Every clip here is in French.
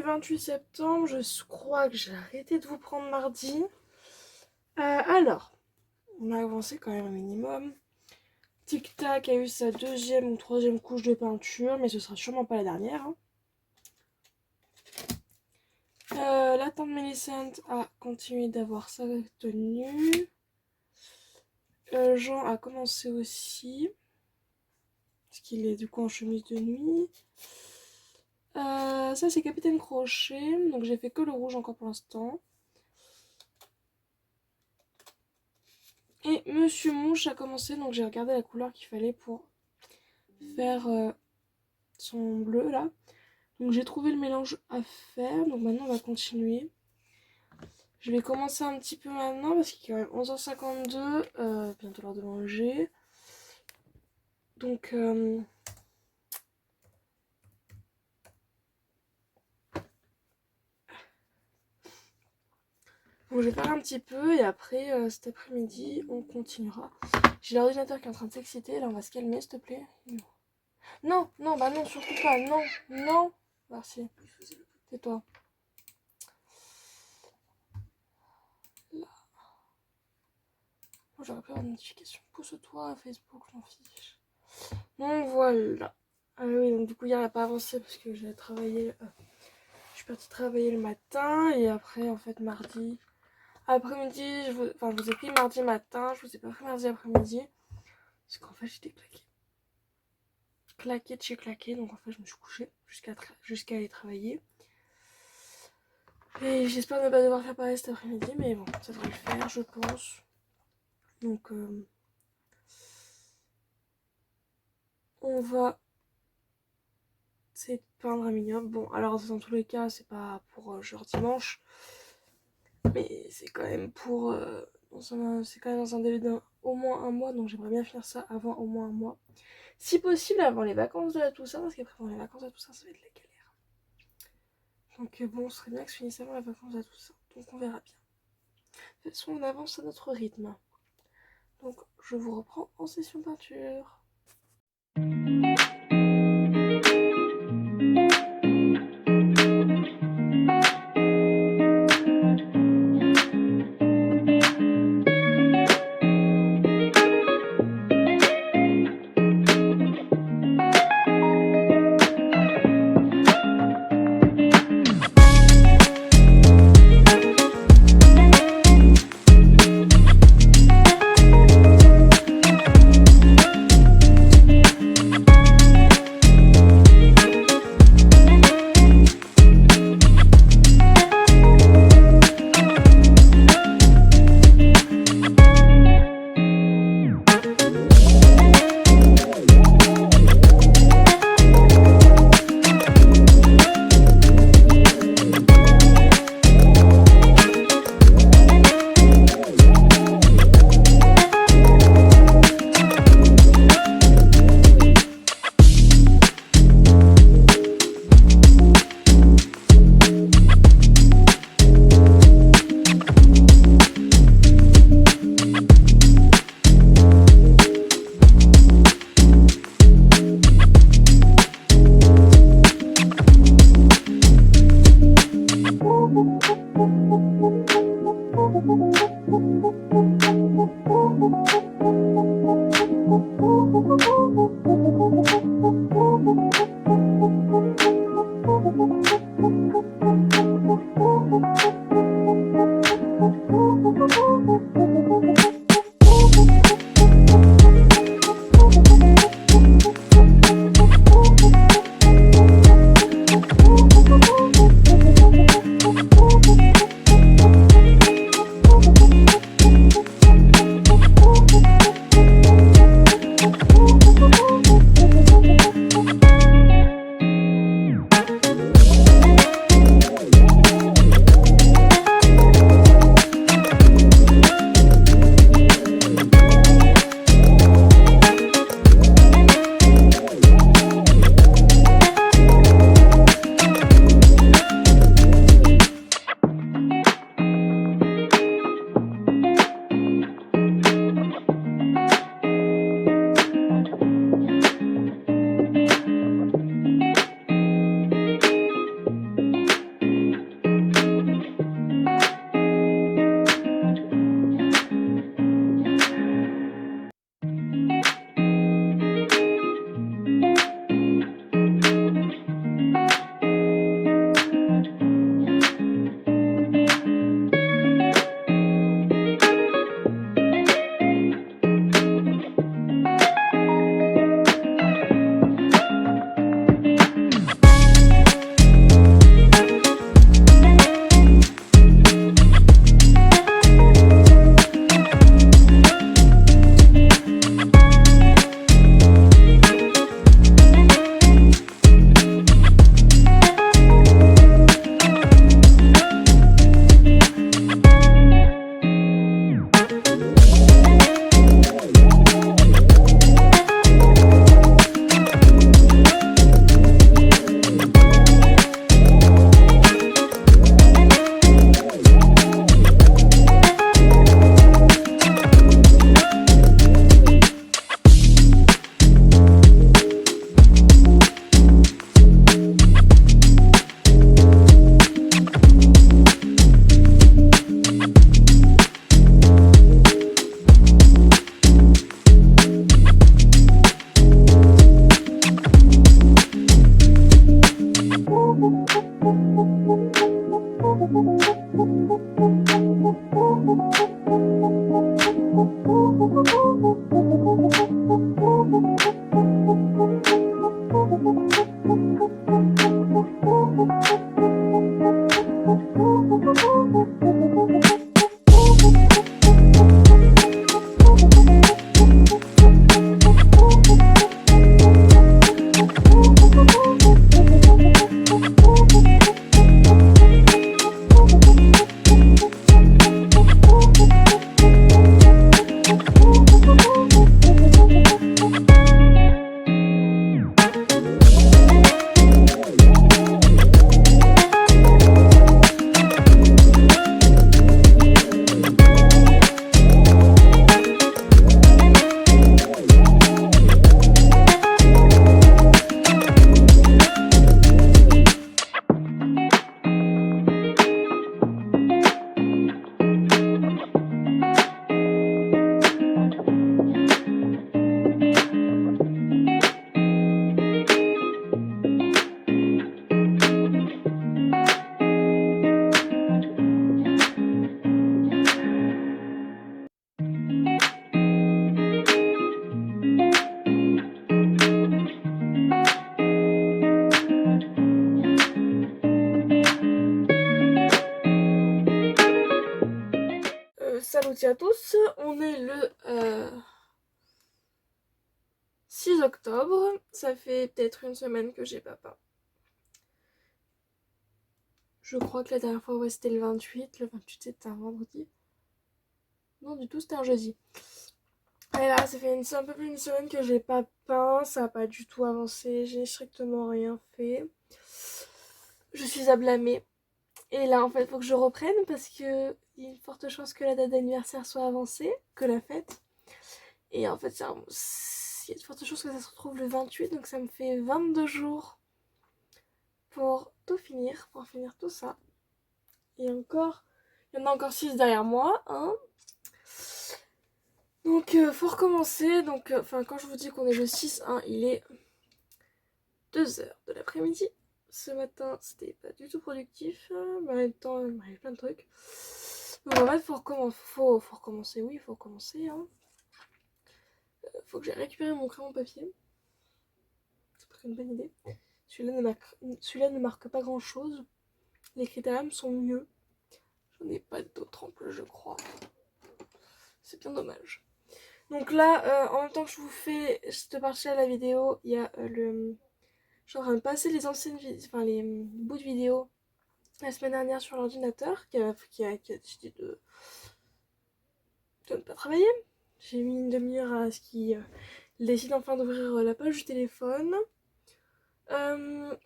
du 28 septembre, je crois que j'ai arrêté de vous prendre mardi. Alors, on a avancé quand même un minimum. Tic Tac a eu sa deuxième ou troisième couche de peinture, mais ce sera sûrement pas la dernière. La tante Millicent a continué d'avoir sa tenue. Jean a commencé aussi, parce qu'il est du coup en chemise de nuit. Ça c'est Capitaine Crochet, donc j'ai fait que le rouge encore pour l'instant. Et Monsieur Mouche a commencé, donc j'ai regardé la couleur qu'il fallait pour faire son bleu là. Donc j'ai trouvé le mélange à faire, donc maintenant on va continuer. Je vais commencer un petit peu maintenant parce qu'il est quand même 11h52, bientôt l'heure de manger. Donc bon, je vais faire un petit peu et après cet après-midi on continuera. J'ai l'ordinateur qui est en train de s'exciter, là on va se calmer s'il te plaît. Non, non, bah non, surtout pas, non, non. Merci, tais-toi. Là. Oh, j'aurais pu avoir une notification. Pousse-toi, Facebook, je m'en fiche. Donc voilà. Ah oui, donc du coup hier elle n'a pas avancé parce que j'ai travaillé. Je suis partie travailler le matin et après en fait mardi après-midi, je vous ai pris mardi matin, je vous ai pas pris mardi après-midi. Parce qu'en fait j'étais claquée. Claquée de chez claquée, donc en fait je me suis couchée jusqu'à aller travailler. Et j'espère ne pas devoir faire pareil cet après-midi, mais bon, ça devrait le faire, je pense. Donc on va essayer de peindre un minimum. Bon, alors dans tous les cas, c'est pas pour genre dimanche, mais c'est quand même pour c'est quand même dans un délai d'au moins un mois, donc j'aimerais bien finir ça avant au moins un mois. Si possible avant les vacances de la Toussaint, parce qu'après pendant les vacances de la Toussaint, ça va être la galère. Donc bon, ce serait bien que je finisse avant les vacances de la Toussaint, donc on verra bien. De toute façon, on avance à notre rythme. Donc je vous reprends en session peinture. Salut à tous, on est le 6 octobre, ça fait peut-être une semaine que j'ai pas peint. Je crois que la dernière fois, ouais, c'était le 28 c'était un vendredi. Non du tout, c'était un jeudi. Et là, ça fait un peu plus d'une semaine que j'ai pas peint, ça a pas du tout avancé, j'ai strictement rien fait. Je suis à blâmer. Et là, en fait, faut que je reprenne parce que il y a une forte chance que la date d'anniversaire soit avancée, que la fête. Et en fait, il y a de fortes chances que ça se retrouve le 28, donc ça me fait 22 jours pour tout finir, pour finir tout ça. Et encore, il y en a encore 6 derrière moi, hein. Donc, faut recommencer. Donc, quand je vous dis qu'on est le 6, hein, il est 2h de l'après-midi. Ce matin, c'était pas du tout productif, mais en même temps, il m'arrive plein de trucs. Donc, en fait, faut recommencer, oui, faut recommencer, hein. Faut que j'aille récupérer mon crayon papier. C'est pas une bonne idée. Celui-là ne marque pas grand chose. Les critériums sont mieux. J'en ai pas d'autres en plus, je crois. C'est bien dommage. Donc là, en même temps que je vous fais cette partie à la vidéo, il y a le... Je suis en train de passer les anciennes vidéos, enfin les bouts de vidéo la semaine dernière sur l'ordinateur qui a décidé de ne pas travailler. J'ai mis une demi-heure à ce qu'il décide enfin d'ouvrir la page du téléphone. La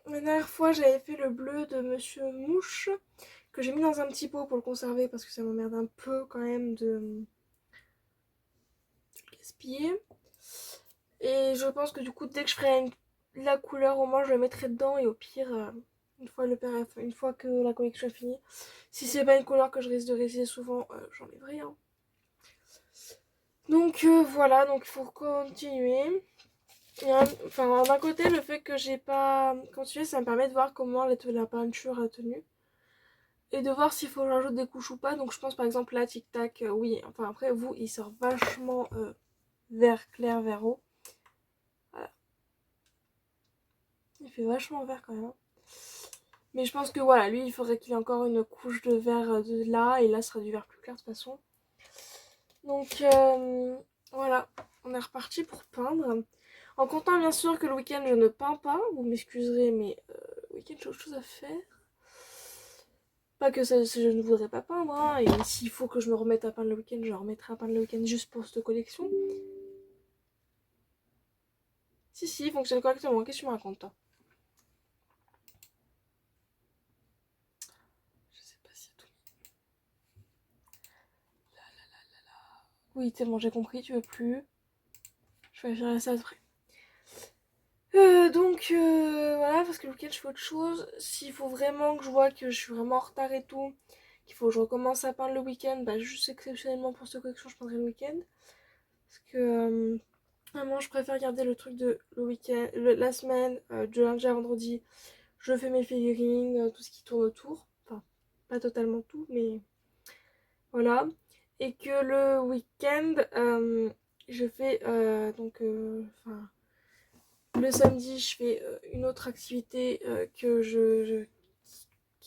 dernière fois, j'avais fait le bleu de Monsieur Mouche que j'ai mis dans un petit pot pour le conserver parce que ça m'emmerde un peu quand même de le gaspiller. Et je pense que du coup, dès que je ferai la couleur, au moins je le mettrai dedans et au pire, une fois que la collection est finie, si c'est pas une couleur que je risque de réutiliser souvent, j'enlèverai. Hein. Donc voilà, donc il faut continuer. Enfin, d'un côté, le fait que j'ai pas continué, ça me permet de voir comment la peinture a tenu. Et de voir s'il faut que j'ajoute des couches ou pas. Donc je pense par exemple là, Tic Tac, oui. Enfin après, vous, il sort vachement vert clair, vert eau. Voilà. Il fait vachement vert quand même. Mais je pense que voilà, lui, il faudrait qu'il ait encore une couche de vert de là. Et là, ce sera du vert plus clair de toute façon. Donc voilà, on est reparti pour peindre. En comptant bien sûr que le week-end je ne peins pas, vous m'excuserez, mais le week-end j'ai autre chose à faire. Pas que je ne voudrais pas peindre, hein, et s'il faut que je me remette à peindre le week-end, je remettrai à peindre le week-end juste pour cette collection. Si, il fonctionne correctement, qu'est-ce que tu me racontes toi? Je sais pas si tout. Oui, c'est bon, j'ai compris, tu veux plus. Je vais faire ça après. Voilà, parce que le week-end je fais autre chose. S'il faut vraiment que je vois que je suis vraiment en retard et tout, qu'il faut que je recommence à peindre le week-end, bah juste exceptionnellement pour cette collection je peindrai le week-end. Parce que vraiment je préfère garder le truc de le week-end, la semaine, de lundi à vendredi, je fais mes figurines, tout ce qui tourne autour. Enfin, pas totalement tout, mais voilà. Et que le week-end, je fais le samedi, je fais une autre activité qui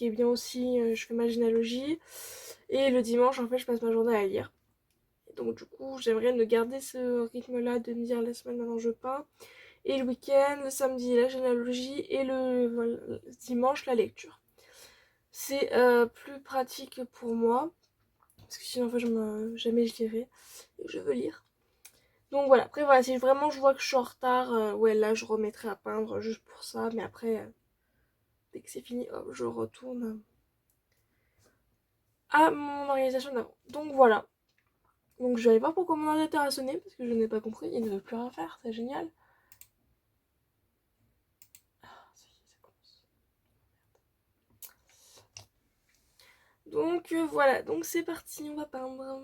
est bien aussi. Je fais ma généalogie. Et le dimanche, en fait, je passe ma journée à lire. Et donc, du coup, j'aimerais me garder ce rythme-là de me dire la semaine, maintenant je peins. Et le week-end, le samedi, la généalogie. Et le dimanche, la lecture. C'est plus pratique pour moi. Parce que sinon, en fait, jamais je lirai. Et je veux lire. Donc voilà, après voilà, si vraiment je vois que je suis en retard, ouais là je remettrai à peindre juste pour ça, mais après, dès que c'est fini, hop, je retourne à mon organisation d'avant. Donc voilà, donc je vais aller voir pourquoi mon ordinateur a sonné, parce que je n'ai pas compris, il ne veut plus rien faire, c'est génial. Ah, ça y est, ça commence. Donc voilà, donc c'est parti, on va peindre.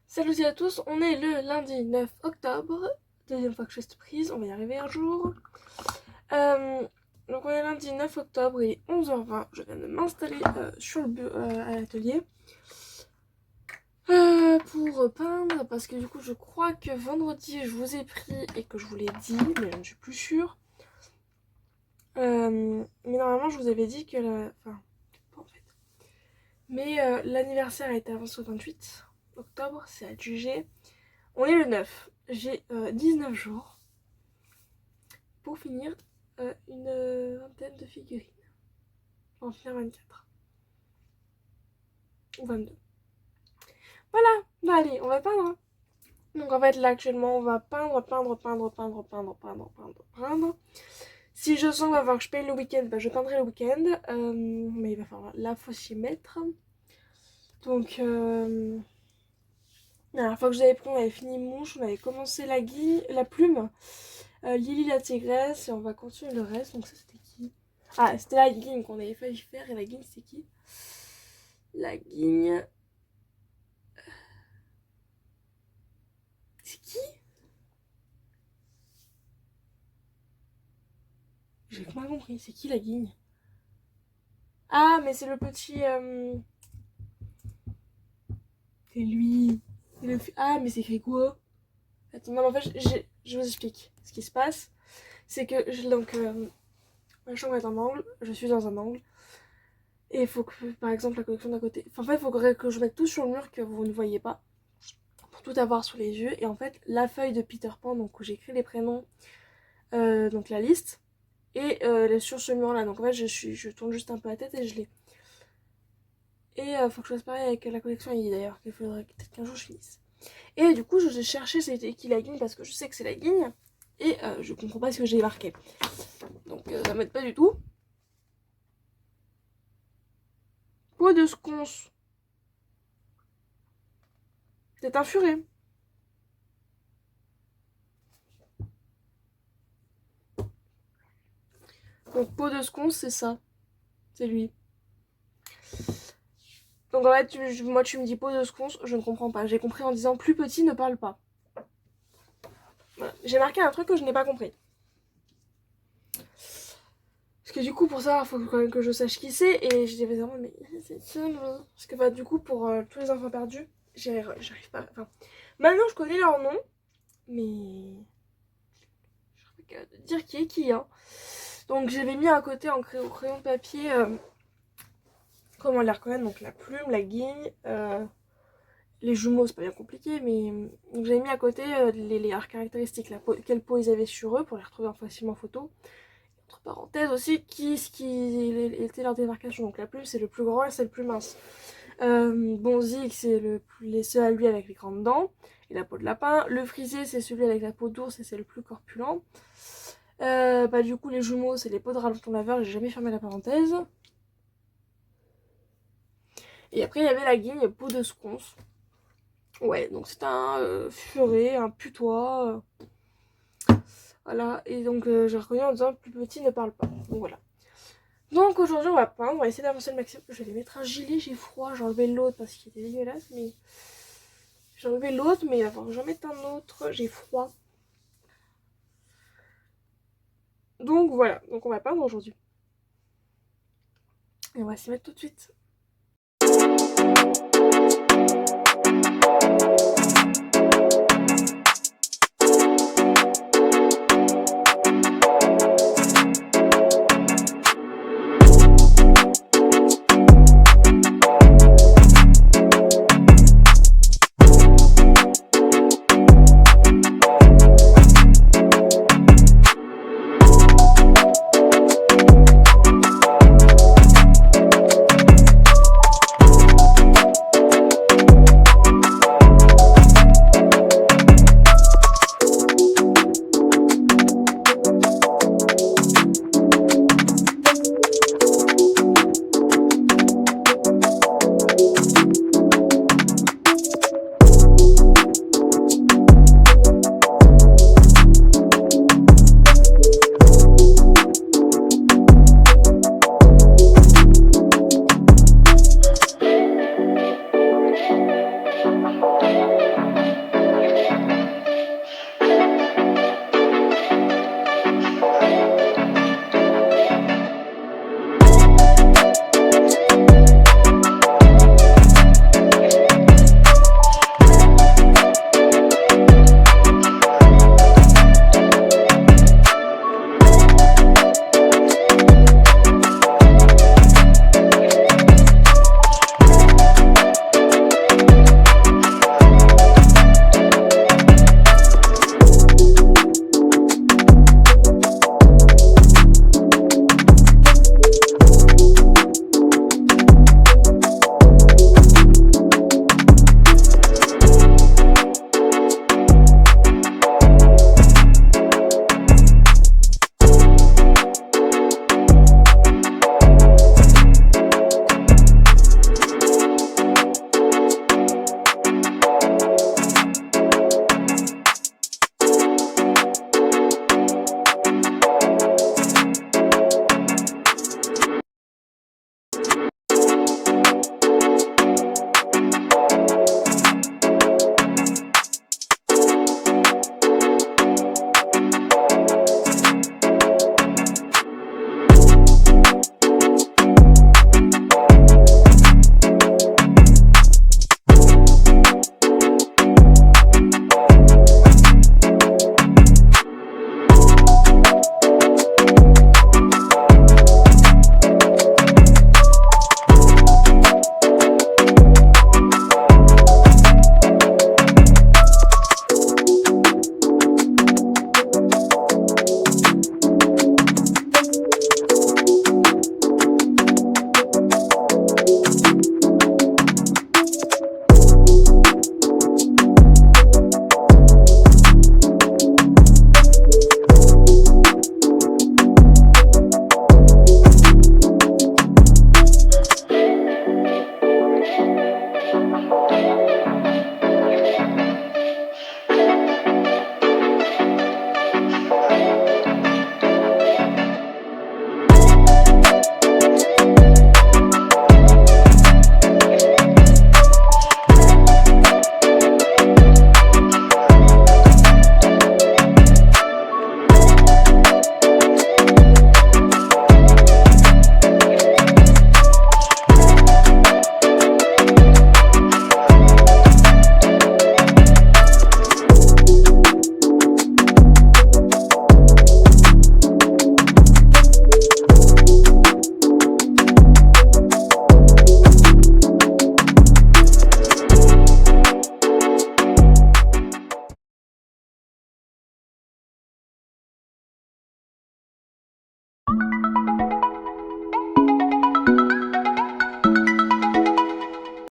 Salut à tous, on est le lundi 9 octobre, deuxième fois que je fais cette prise, on va y arriver un jour. Donc on est lundi 9 octobre, il est 11h20, je viens de m'installer sur le à l'atelier pour peindre, parce que du coup je crois que vendredi je vous ai pris et que je vous l'ai dit, mais je ne suis plus sûre. Mais normalement je vous avais dit que enfin, pas en fait. Mais l'anniversaire a été avancé au 28 octobre, c'est à juger. On est le 9, j'ai 19 jours pour finir une vingtaine de figurines. En finir 24. Ou 22. Voilà, bah allez, on va peindre. Donc en fait là actuellement on va peindre. Si je sens qu'il va falloir que je paye le week-end, bah je peindrai le week-end. Mais il va falloir, là faut s'y mettre. Donc la dernière fois que j'avais pris, on avait fini mouche, on avait commencé la plume, Lily la tigresse, et on va continuer le reste. Donc ça c'était qui? Ah, c'était la guigne qu'on avait failli faire, et la guigne c'était qui? La guigne... C'est qui? J'ai pas compris, c'est qui la guigne? Ah, mais c'est le petit... C'est lui. Ah, mais c'est écrit quoi? Attends, non, mais en fait, je vous explique. Ce qui se passe, c'est que ma chambre est en angle, je suis dans un angle. Et il faut que, par exemple, la collection d'à côté... Enfin, en fait, il faut que je mette tout sur le mur que vous ne voyez pas. Pour tout avoir sous les yeux. Et en fait, la feuille de Peter Pan, donc où j'écris les prénoms, donc la liste, et sur ce mur-là. Donc en fait, je tourne juste un peu la tête et je l'ai. Et faut que je fasse pareil avec la collection Iggy d'ailleurs, qu'il faudrait peut-être qu'un jour je finisse. Et du coup, je cherchais c'était qui la guigne parce que je sais que c'est la guigne. Et je comprends pas ce que j'ai marqué. Donc ça m'aide pas du tout. Peau de sconce. C'est un furet. Donc peau de sconce, c'est ça. C'est lui. Donc en fait, moi tu me dis peau de sconce, je ne comprends pas. J'ai compris en disant plus petit ne parle pas. Voilà. J'ai marqué un truc que je n'ai pas compris. Parce que du coup, pour ça, il faut quand même que je sache qui c'est. Et je disais vraiment, mais c'est qui? Parce que bah, du coup, pour tous les enfants perdus, j'arrive pas. Enfin, maintenant je connais leur nom, mais je serais pas capable de dire qui est qui. Hein. Donc j'avais mis à côté en crayon de papier comment les reconnaître. Donc la plume, la guigne, les jumeaux, c'est pas bien compliqué, mais donc j'avais mis à côté leurs caractéristiques, quelle peau ils avaient sur eux pour les retrouver facilement en photo. Entre parenthèses aussi, ce qui était leur démarcation. Donc la plume c'est le plus grand et c'est le plus mince. Bonzik c'est ceux à lui avec les grandes dents et la peau de lapin. Le frisé c'est celui avec la peau d'ours et c'est le plus corpulent. Du coup les jumeaux c'est les peaux de rallonge laveur, j'ai jamais fermé la parenthèse. Et après il y avait la guigne peau de sconce. Ouais, donc c'est un furet, un putois. Voilà, et donc j'ai reconnu en disant plus petit ne parle pas. Donc voilà. Donc aujourd'hui on va peindre, on va essayer d'avancer le maximum. Je vais mettre un gilet, j'ai froid, j'ai enlevé l'autre parce qu'il était dégueulasse, mais j'ai enlevé l'autre, mais il va falloir que j'en mette un autre, j'ai froid. Donc voilà, donc on va peindre aujourd'hui. Et on va s'y mettre tout de suite.